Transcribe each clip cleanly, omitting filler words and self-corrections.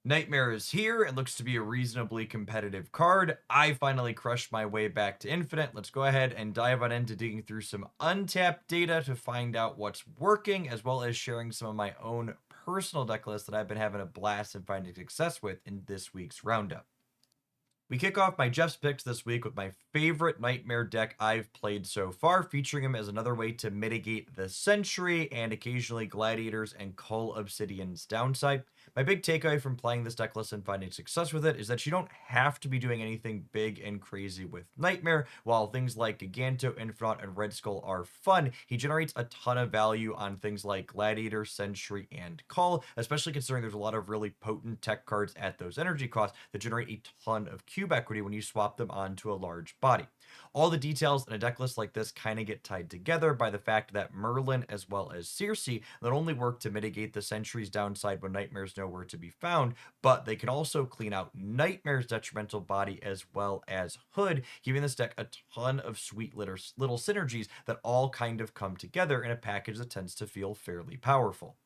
Nightmare is here. It looks to be a reasonably competitive card. I finally crushed my way back to Infinite. Let's go ahead and dive on into digging through some untapped data to find out what's working, as well as sharing some of my own personal deck lists that I've been having a blast and finding success with in this week's roundup. We kick off my Jeff's picks this week with my favorite Nightmare deck I've played so far, featuring him as another way to mitigate the Sentry and occasionally Gladiators and Cull Obsidian's downside. My big takeaway from playing this deck list and finding success with it is that you don't have to be doing anything big and crazy with Nightmare. While things like Giganto, Infinite, and Red Skull are fun, he generates a ton of value on things like Gladiator, Sentry, and Cull, especially considering there's a lot of really potent tech cards at those energy costs that generate a ton of cube equity when you swap them onto a large body. All the details in a deck list like this kind of get tied together by the fact that Merlin as well as Circe not only work to mitigate the Sentry's downside when Nightmare's nowhere to be found, but they can also clean out Nightmare's detrimental body as well as Hood, giving this deck a ton of sweet little synergies that all kind of come together in a package that tends to feel fairly powerful.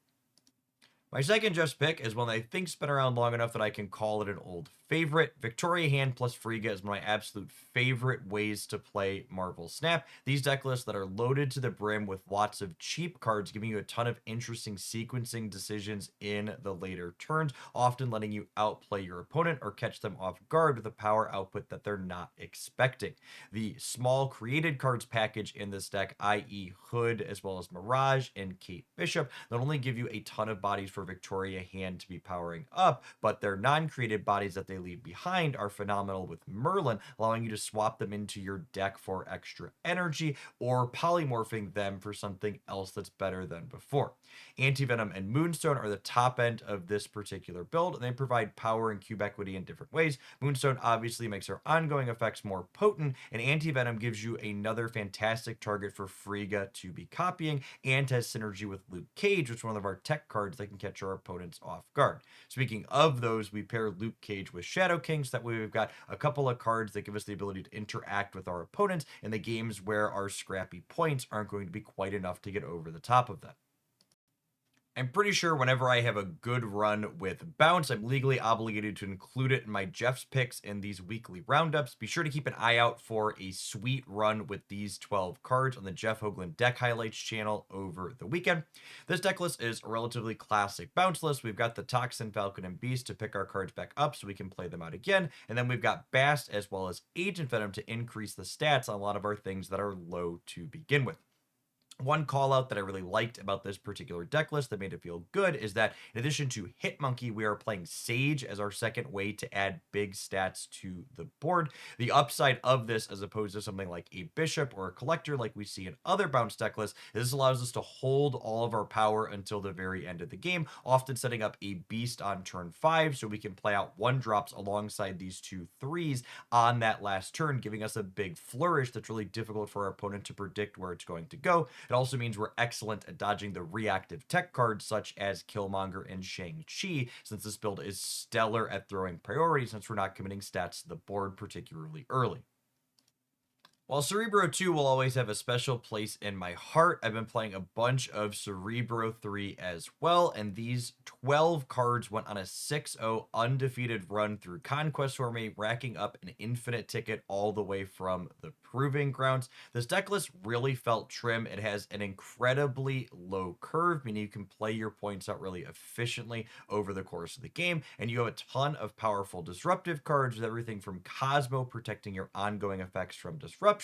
My second just pick is one that I think's been around long enough that I can call it an old favorite. Victoria Hand plus Frigga is one of my absolute favorite ways to play Marvel Snap. These deck lists that are loaded to the brim with lots of cheap cards, giving you a ton of interesting sequencing decisions in the later turns, often letting you outplay your opponent or catch them off guard with a power output that they're not expecting. The small created cards package in this deck, i.e., Hood as well as Mirage and Kate Bishop, not only give you a ton of bodies for Victoria Hand to be powering up, but their non-created bodies that they leave behind are phenomenal with Merlin, allowing you to swap them into your deck for extra energy or polymorphing them for something else that's better than before. Antivenom and Moonstone are the top end of this particular build, and they provide power and cube equity in different ways. Moonstone obviously makes her ongoing effects more potent, and Antivenom gives you another fantastic target for Frigga to be copying, and has synergy with Luke Cage, which is one of our tech cards that can catch our opponents off guard. Speaking of those, we pair Luke Cage with Shadow King, so that way we've got a couple of cards that give us the ability to interact with our opponents in the games where our scrappy points aren't going to be quite enough to get over the top of them. I'm pretty sure whenever I have a good run with Bounce, I'm legally obligated to include it in my Jeff's picks in these weekly roundups. Be sure to keep an eye out for a sweet run with these 12 cards on the Jeff Hoagland Deck Highlights channel over the weekend. This deck list is a relatively classic Bounce list. We've got the Toxin, Falcon, and Beast to pick our cards back up so we can play them out again. And then we've got Bast as well as Agent Venom to increase the stats on a lot of our things that are low to begin with. One call out that I really liked about this particular deck list that made it feel good is that in addition to Hitmonkey, we are playing Sage as our second way to add big stats to the board. The upside of this, as opposed to something like a Bishop or a Collector like we see in other bounce deck lists, is this allows us to hold all of our power until the very end of the game, often setting up a Beast on turn 5 so we can play out one drops alongside these two threes on that last turn, giving us a big flourish that's really difficult for our opponent to predict where it's going to go. It also means we're excellent at dodging the reactive tech cards such as Killmonger and Shang-Chi, since this build is stellar at throwing priority since we're not committing stats to the board particularly early. While Cerebro 2 will always have a special place in my heart, I've been playing a bunch of Cerebro 3 as well, and these 12 cards went on a 6-0 undefeated run through Conquest for me, racking up an infinite ticket all the way from the Proving Grounds. This deck list really felt trim. It has an incredibly low curve, meaning you can play your points out really efficiently over the course of the game, and you have a ton of powerful disruptive cards with everything from Cosmo protecting your ongoing effects from disruption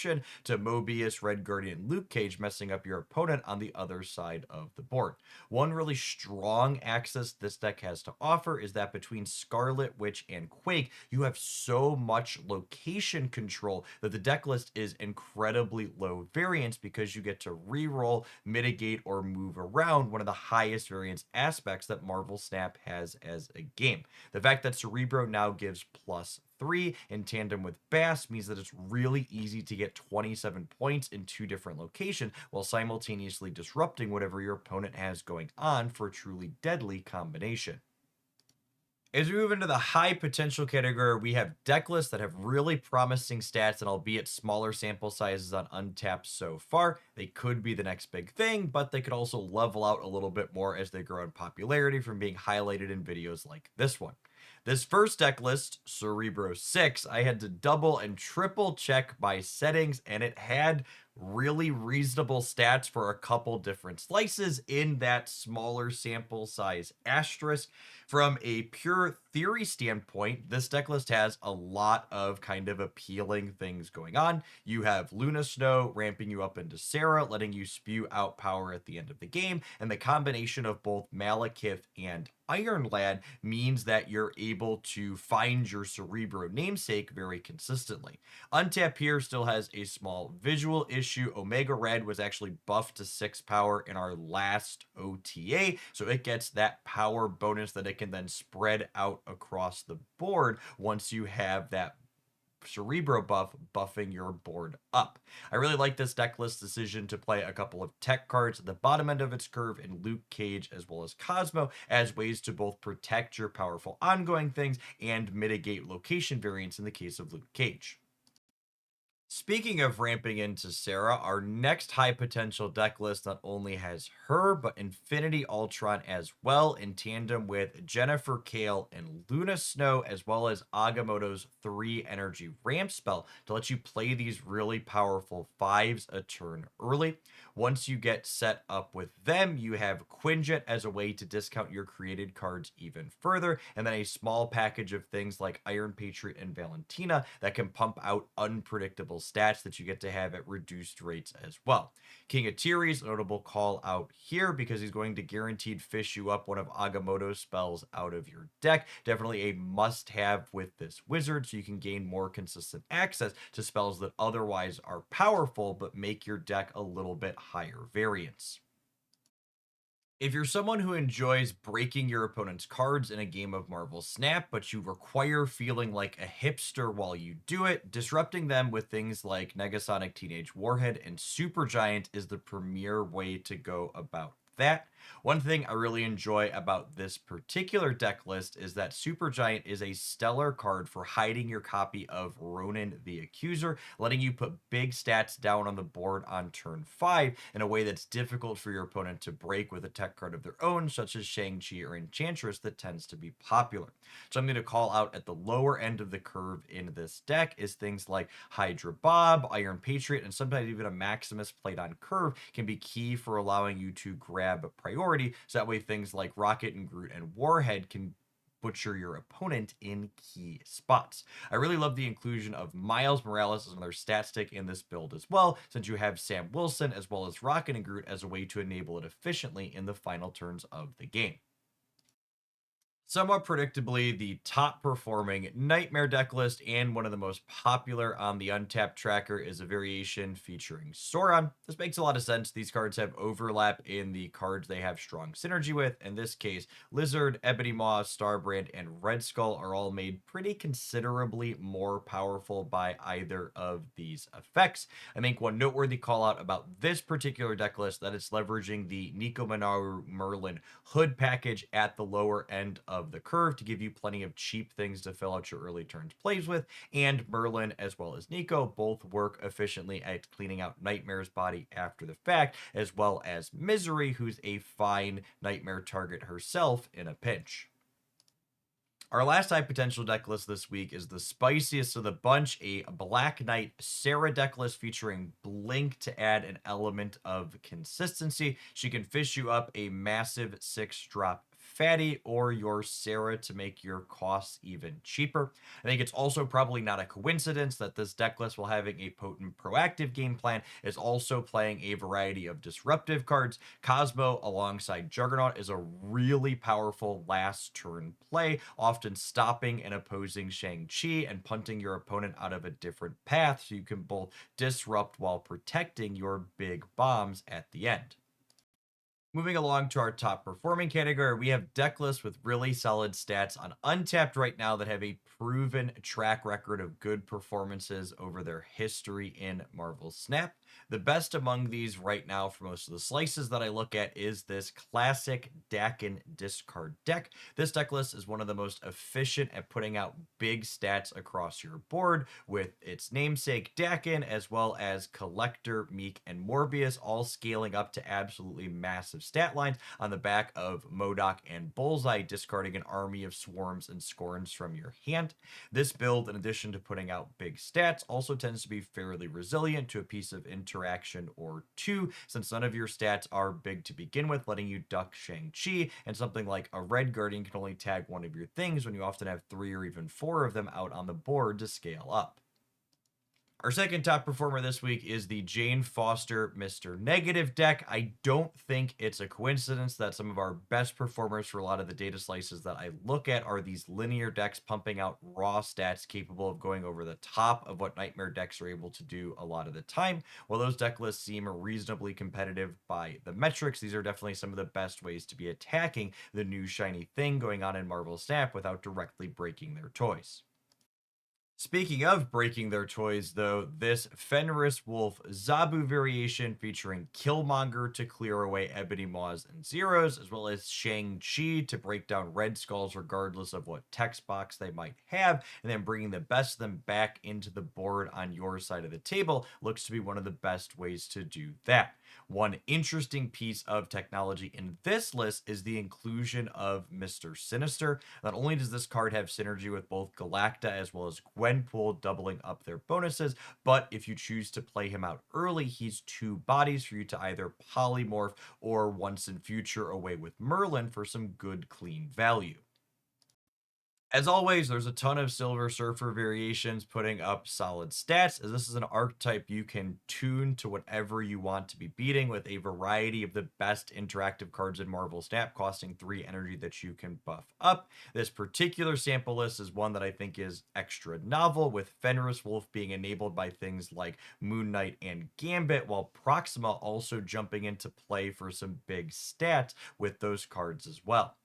to Mobius, Red Guardian, Luke Cage messing up your opponent on the other side of the board. One really strong axis this deck has to offer is that between Scarlet Witch and Quake, you have so much location control that the deck list is incredibly low variance because you get to reroll, mitigate, or move around one of the highest variance aspects that Marvel Snap has as a game. The fact that Cerebro now gives +3 in tandem with Bass means that it's really easy to get 27 points in two different locations while simultaneously disrupting whatever your opponent has going on for a truly deadly combination. As we move into the high potential category, we have deck lists that have really promising stats, and albeit smaller sample sizes on Untapped so far, they could be the next big thing, but they could also level out a little bit more as they grow in popularity from being highlighted in videos like this one. This first deck list, Cerebro 6, I had to double and triple check my settings, and it had really reasonable stats for a couple different slices in that smaller sample size asterisk. From a pure theory standpoint, this deck list has a lot of kind of appealing things going on. You have Luna Snow ramping you up into Sarah, letting you spew out power at the end of the game, and the combination of both Malekith and Iron Lad means that you're able to find your Cerebro namesake very consistently. Untap here still has a small visual issue. Omega Red was actually buffed to 6 power in our last OTA, so it gets that power bonus that it can then spread out across the board once you have that Cerebro buff buffing your board up. I really like this deck list decision to play a couple of tech cards at the bottom end of its curve in Luke Cage as well as Cosmo as ways to both protect your powerful ongoing things and mitigate location variance in the case of Luke Cage. Speaking of ramping into Sarah, our next high potential deck list not only has her, but Infinity Ultron as well, in tandem with Jennifer Kale and Luna Snow, as well as Agamotto's 3 energy ramp spell to let you play these really powerful 5s a turn early. Once you get set up with them, you have Quinjet as a way to discount your created cards even further, and then a small package of things like Iron Patriot and Valentina that can pump out unpredictable stats that you get to have at reduced rates as well. King Atiri's a notable call out here because he's going to guaranteed fish you up one of Agamotto's spells out of your deck. Definitely a must have with this wizard so you can gain more consistent access to spells that otherwise are powerful but make your deck a little bit higher variance. If you're someone who enjoys breaking your opponent's cards in a game of Marvel Snap, but you require feeling like a hipster while you do it, disrupting them with things like Negasonic Teenage Warhead and Supergiant is the premier way to go about that. One thing I really enjoy about this particular deck list is that Supergiant is a stellar card for hiding your copy of Ronan the Accuser, letting you put big stats down on the board on turn 5 in a way that's difficult for your opponent to break with a tech card of their own, such as Shang-Chi or Enchantress, that tends to be popular. So I'm going to call out at the lower end of the curve in this deck is things like Hydra Bob, Iron Patriot, and sometimes even a Maximus played on curve can be key for allowing you to grab priority, so that way things like Rocket and Groot and Warhead can butcher your opponent in key spots. I really love the inclusion of Miles Morales as another stat stick in this build as well, since you have Sam Wilson as well as Rocket and Groot as a way to enable it efficiently in the final turns of the game. Somewhat predictably, the top performing Nightmare deck list and one of the most popular on the Untapped tracker is a variation featuring Sauron. This makes a lot of sense. These cards have overlap in the cards they have strong synergy with. In this case, Lizard, Ebony Maw, Starbrand, and Red Skull are all made pretty considerably more powerful by either of these effects. I think one noteworthy call out about this particular deck list that it's leveraging the Nico Minoru Merlin Hood package at the lower end of the curve to give you plenty of cheap things to fill out your early turns plays with, and Merlin as well as Nico both work efficiently at cleaning out Nightmare's body after the fact, as well as Misery, who's a fine Nightmare target herself in a pinch. Our last high potential deck list this week is the spiciest of the bunch, a Black Knight Sarah deck list featuring Blink to add an element of consistency. She can fish you up a massive 6-drop Fatty or your Sarah to make your costs even cheaper. I think it's also probably not a coincidence that this deck list, while having a potent proactive game plan, is also playing a variety of disruptive cards. Cosmo alongside Juggernaut is a really powerful last turn play, often stopping and opposing Shang-Chi and punting your opponent out of a different path so you can both disrupt while protecting your big bombs at the end. Moving along to our top performing category, we have deck lists with really solid stats on Untapped right now that have a proven track record of good performances over their history in Marvel Snap. The best among these right now for most of the slices that I look at is this classic Dakin discard deck. This deck list is one of the most efficient at putting out big stats across your board, with its namesake Dakin, as well as Collector, Meek, and Morbius all scaling up to absolutely massive stat lines on the back of MODOK and Bullseye discarding an army of swarms and scorns from your hand. This build, in addition to putting out big stats, also tends to be fairly resilient to a piece of interaction or two, since none of your stats are big to begin with, letting you duck Shang-Chi, and something like a Red Guardian can only tag one of your things when you often have three or even four of them out on the board to scale up. Our second top performer this week is the Jane Foster Mr. Negative deck. I don't think it's a coincidence that some of our best performers for a lot of the data slices that I look at are these linear decks pumping out raw stats capable of going over the top of what Nightmare decks are able to do a lot of the time. While those deck lists seem reasonably competitive by the metrics, these are definitely some of the best ways to be attacking the new shiny thing going on in Marvel Snap without directly breaking their toys. Speaking of breaking their toys, though, this Fenris Wolf Zabu variation featuring Killmonger to clear away Ebony Maws and Zeros, as well as Shang-Chi to break down Red Skulls regardless of what text box they might have, and then bringing the best of them back into the board on your side of the table looks to be one of the best ways to do that. One interesting piece of technology in this list is the inclusion of Mr. Sinister. Not only does this card have synergy with both Galacta as well as Gwenpool, doubling up their bonuses, but if you choose to play him out early, he's two bodies for you to either polymorph or once in future away with Merlin for some good clean value. As always, there's a ton of Silver Surfer variations putting up solid stats, as this is an archetype you can tune to whatever you want to be beating with a variety of the best interactive cards in Marvel Snap costing 3 energy that you can buff up. This particular sample list is one that I think is extra novel, with Fenris Wolf being enabled by things like Moon Knight and Gambit, while Proxima also jumping into play for some big stats with those cards as well.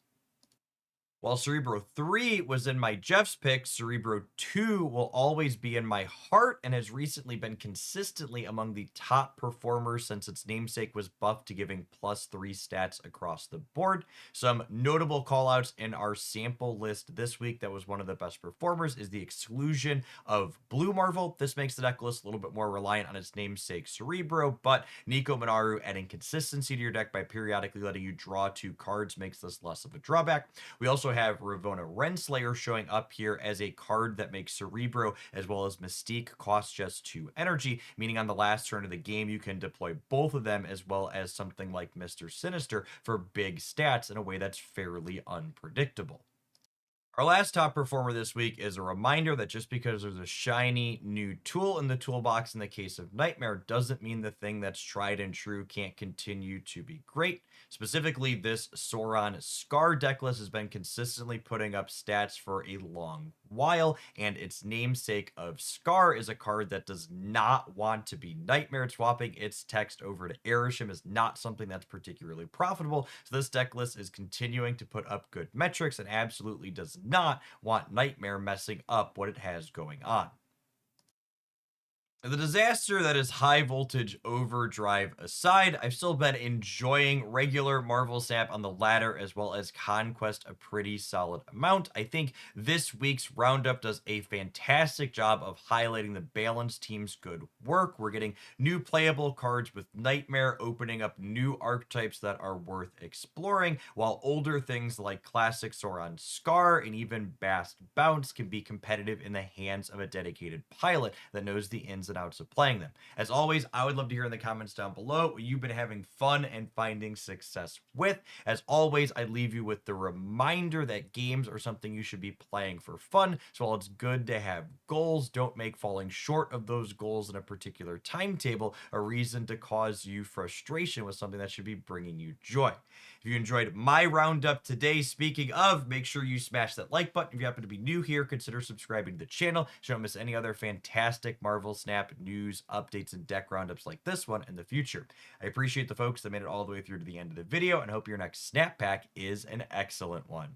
While Cerebro 3 was in my Jeff's pick, Cerebro 2 will always be in my heart and has recently been consistently among the top performers since its namesake was buffed to giving +3 stats across the board. Some notable callouts in our sample list this week that was one of the best performers is the exclusion of Blue Marvel. This makes the deck list a little bit more reliant on its namesake Cerebro, but Nico Minaru adding consistency to your deck by periodically letting you draw 2 cards makes this less of a drawback. We also have Ravonna Renslayer showing up here as a card that makes Cerebro as well as Mystique cost just 2 energy, meaning on the last turn of the game you can deploy both of them as well as something like Mr. Sinister for big stats in a way that's fairly unpredictable. Our last top performer this week is a reminder that just because there's a shiny new tool in the toolbox in the case of Nightmare doesn't mean the thing that's tried and true can't continue to be great. Specifically, this Sauron Scar decklist has been consistently putting up stats for a long while, and its namesake of Scar is a card that does not want to be Nightmare. Swapping its text over to Arishem is not something that's particularly profitable, so this deck list is continuing to put up good metrics and absolutely does not want Nightmare messing up what it has going on. The disaster that is High Voltage Overdrive aside, I've still been enjoying regular Marvel Snap on the ladder as well as Conquest a pretty solid amount. I think this week's roundup does a fantastic job of highlighting the balanced team's good work. We're getting new playable cards with Nightmare, opening up new archetypes that are worth exploring, while older things like Classic Sauron Scar and even Bast Bounce can be competitive in the hands of a dedicated pilot that knows the ins and outs of playing them. As always, I would love to hear in the comments down below what you've been having fun and finding success with. As always, I leave you with the reminder that games are something you should be playing for fun. So while it's good to have goals, don't make falling short of those goals in a particular timetable a reason to cause you frustration with something that should be bringing you joy. If you enjoyed my roundup today, speaking of, make sure you smash that like button. If you happen to be new here, consider subscribing to the channel so you don't miss any other fantastic Marvel Snap news, updates, and deck roundups like this one in the future. I appreciate the folks that made it all the way through to the end of the video and hope your next Snap Pack is an excellent one.